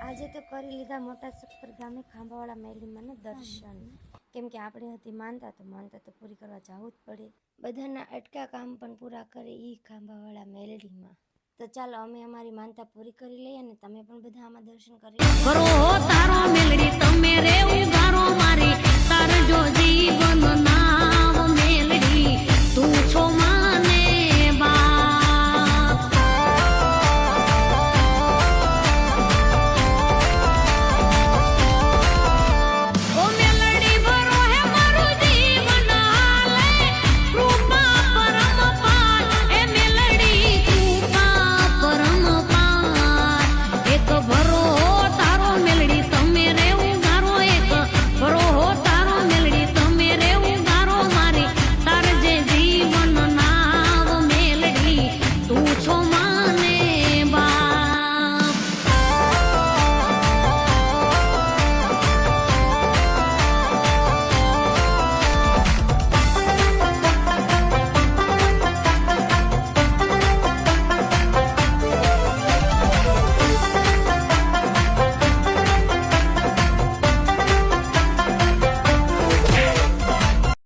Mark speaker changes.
Speaker 1: આજે તો કરી લીધા મોટા સત્તર ગામે ખાંભાવાળા મેલીમાંને દર્શન, કેમ કે આપણે હતી માનતા તો પૂરી કરવા જવું જ પડે. બધાના અટકા કામ પણ પૂરા કરે એ ખાંભાવાળા મેલડીમાં. તો ચાલો અમે અમારી માનતા પૂરી કરી લઈએ અને તમે પણ બધા આમાં દર્શન કરી લો.